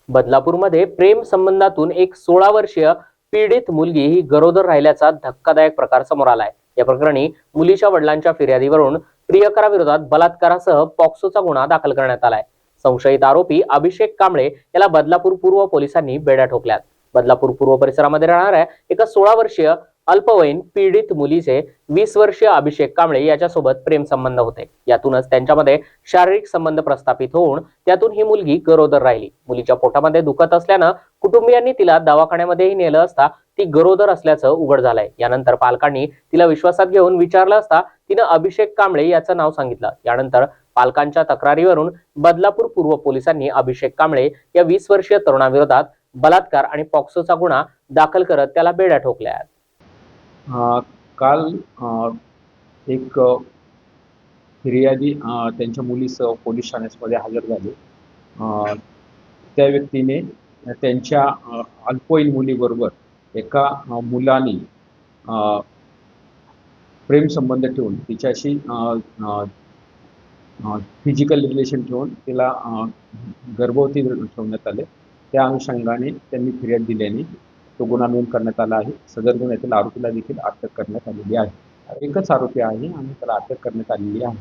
बदलापूरमध्ये प्रेम संबंधातून एक 16 वर्षीय पीडित मुलगी ही गरोदर राहिल्याचा धक्कादायक प्रकार समोर आलाय। या प्रकरणी मुलीच्या वडिलांच्या फिर्यादीवरून प्रियकराविरोधात बलात्कारासह पॉक्सोचा गुन्हा दाखल करण्यात आलाय। संशयित आरोपी अभिषेक कांबळे याला बदलापूर पूर्व पोलिसांनी बेड्या ठोकल्यात। बदलापूर पूर्व परिसरामध्ये राहणाऱ्या एका 16 वर्षीय अल्पवयीन पीडित मुलीचे 20 वर्षीय अभिषेक कांबळे याच्यासोबत प्रेम संबंध होते। यातूनच त्यांच्यामध्ये शारीरिक संबंध प्रस्थापित होऊन त्यातून ही मुलगी गरोदर राहिली। मुलीच्या पोटामध्ये दुखत असल्यानं कुटुंबियांनी तिला दवाखान्यामध्येही नेलं असता ती गरोदर असल्याचं उघड झालंय। यानंतर पालकांनी तिला विश्वासात घेऊन विचारलं असता तिनं अभिषेक कांबळे याचं नाव सांगितलं। यानंतर पालकांच्या तक्रारीवरून बदलापूर पूर्व पोलिसांनी अभिषेक कांबळे या 20 वर्षीय तरुणाविरोधात बलात्कार आणि पॉक्सोचा गुन्हा दाखल करत त्याला बेड्या ठोकल्या। काल एक फिर्यादी त्यांच्या मुलीसह पोलीस ठाण्यामध्ये हजर झाले। त्या व्यक्तीने त्यांच्या अल्पवयीन मुलीबरोबर एका मुलाने प्रेम संबंध ठेवून तिच्याशी फिजिकल रिलेशन ठेवून तिला गर्भवती ठेवण्यात आले। त्या अनुषंगाने त्यांनी फिर्याद दिल्याने तो गुन्हा नोंद करण्यात आला आहे। सदर गुन्ह्यातील आरोपीला देखील अटक करण्यात आलेली आहे। एकच आरोपी आहे आणि त्याला अटक करण्यात आलेली आहे।